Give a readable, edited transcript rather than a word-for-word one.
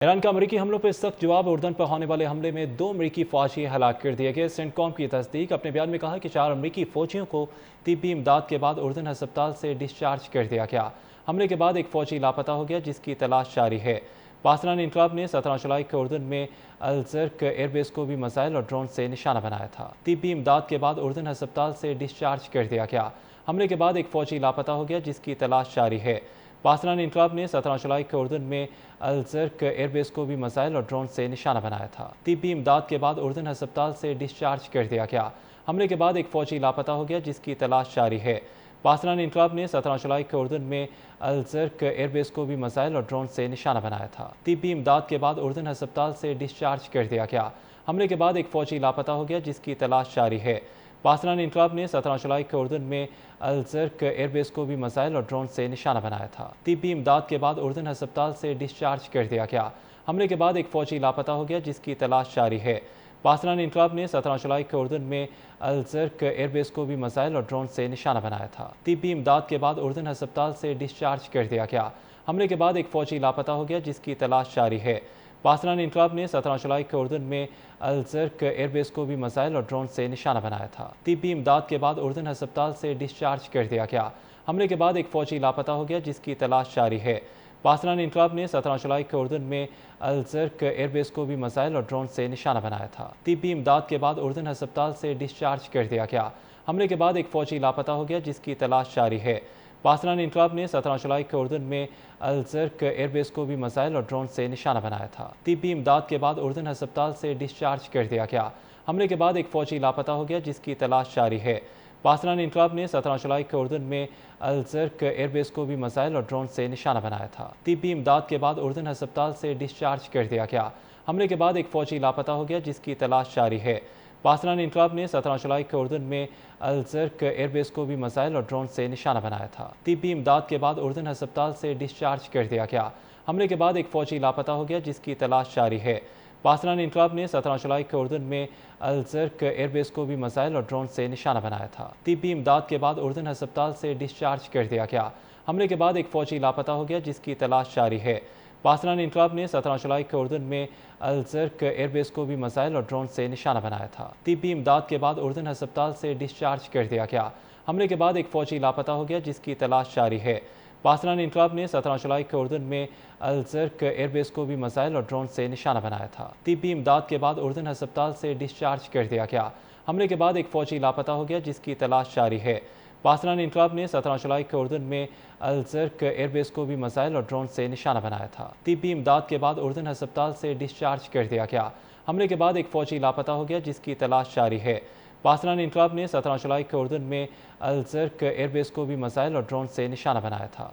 Iran का अमरीकी हमलों पर सख्त जवाब। उर्दन पर होने वाले हमले में 2 अमरीकी फौजी हलाक कर दिए गए। सेंटकॉम की तस्दीक। अपने बयान में कहा कि 4 अमरीकी फौजियों को तिब्बी इमदाद के बाद उर्दन अस्पताल से डिस्चार्ज कर दिया गया। हमले के बाद एक फौजी लापता हो गया, जिसकी तलाश जारी है। पासरान इनकलाब ने 17 जुलाई को उर्दन में अलजर्क एयरबेस को भी मिसाइल और ड्रोन से निशाना बनाया था। तिब्बी इमदाद के बाद उर्दन अस्पताल से डिस्चार्ज कर दिया गया। हमले के बाद एक फौजी लापता हो गया, जिसकी तलाश जारी है। पासरान इनकलाब ने 17 जुलाई को उर्दन में अलजर्क एयरबेस को भी मिसाइल और ड्रोन से निशाना बनाया था। तिब्बी इमदाद के बाद उर्दन अस्पताल से डिस्चार्ज कर दिया गया। हमले के बाद एक फौजी लापता हो गया, जिसकी तलाश जारी है। पासरान इनकलाब ने 17 जुलाई को उर्दन में अलजर्क एयरबेस को भी मिसाइल और ड्रोन से निशाना बनाया था। तिब्बी इमदाद के बाद उर्दन अस्पताल से डिस्चार्ज कर दिया गया। हमले के बाद एक फौजी लापता हो गया, जिसकी तलाश जारी है। पासरान इनकलाब ने 17 जुलाई को उर्दन में अलजर्क एयरबेस को भी मिसाइल और ड्रोन से निशाना बनाया था। तिब्बी इमदाद के बाद उर्दन अस्पताल से डिस्चार्ज कर दिया गया। हमले के बाद एक फौजी लापता हो गया, जिसकी तलाश जारी है। पासरान इनकलाब ने 17 जुलाई को उर्दन में अलजर्क एयरबेस को भी मिसाइल और ड्रोन से निशाना बनाया था। तिब्बी इमदाद के बाद उर्दन अस्पताल से डिस्चार्ज कर दिया गया। हमले के बाद एक फौजी लापता हो गया, जिसकी तलाश जारी है। पासरान इनकलाब ने 17 जुलाई को उर्दन में अलजर्क एयरबेस को भी मिसाइल और ड्रोन से निशाना बनाया था। तिब्बी इमदाद के बाद उर्दन अस्पताल से डिस्चार्ज कर दिया गया। हमले के बाद एक फौजी लापता हो गया, जिसकी तलाश जारी है। पासरान इनकलाब ने 17 जुलाई को उर्दन में अलजर्क एयरबेस को भी मिसाइल और ड्रोन से निशाना बनाया था। तिब्बी इमदाद के बाद उर्दन अस्पताल से डिस्चार्ज कर दिया गया। हमले के बाद एक फौजी लापता हो गया, जिसकी तलाश जारी है। पासरान इनकलाब ने 17 जुलाई को उर्दन में अलजर्क एयरबेस को भी मिसाइल और ड्रोन से निशाना बनाया था। तिब्बी इमदाद के बाद उर्दन अस्पताल से डिस्चार्ज कर दिया गया। हमले के बाद एक फौजी लापता हो गया, जिसकी तलाश जारी है। पासरान इनकलाब ने 17 जुलाई को उर्दन में अलजर्क एयरबेस को भी मिसाइल और ड्रोन से निशाना बनाया था। तिब्बी इमदाद के बाद उर्दन अस्पताल से डिस्चार्ज कर दिया गया। हमले के बाद एक फौजी लापता हो गया, जिसकी तलाश जारी है। पासरान इनकलाब ने 17 जुलाई को उर्दन में अलजर्क एयरबेस को भी मिसाइल और ड्रोन से निशाना बनाया था। तिब्बी इमदाद के बाद उर्दन अस्पताल से डिस्चार्ज कर दिया गया। हमले के बाद एक फौजी लापता हो गया, जिसकी तलाश जारी है। पासरान इनकलाब ने 17 जुलाई को उर्दन में अलजर्क एयरबेस को भी मिसाइल और ड्रोन से निशाना बनाया था। तिब्बी इमदाद के बाद उर्दन अस्पताल से डिस्चार्ज कर दिया गया। हमले के बाद एक फौजी लापता हो गया, जिसकी तलाश जारी है। पासरान इनकलाब ने 17 जुलाई को उर्दन में अलजर्क एयरबेस को भी मिसाइल और ड्रोन से निशाना बनाया था। तिब्बी इमदाद के बाद उर्दन अस्पताल से डिस्चार्ज कर दिया गया। हमले के बाद एक फौजी लापता हो गया, जिसकी तलाश जारी है। पासरान इनकलाब ने 17 जुलाई को उर्दन में अलजर्क एयरबेस को भी मिसाइल और ड्रोन से निशाना बनाया था। तिब्बी इमदाद के बाद उर्दन अस्पताल से डिस्चार्ज कर दिया गया। हमले के बाद एक फौजी लापता हो गया, जिसकी तलाश जारी है। पासरान इनकलाब ने 17 जुलाई को उर्दन में अलजर्क एयरबेस को भी मिसाइल और ड्रोन से निशाना बनाया था। तिब्बी इमदाद के बाद उर्दन अस्पताल से डिस्चार्ज कर दिया गया। हमले के बाद एक फौजी लापता हो गया, जिसकी तलाश जारी है। पासरान इनकलाब ने 17 जुलाई को उर्दन में अलजर्क एयरबेस को भी मिसाइल और ड्रोन से निशाना बनाया था।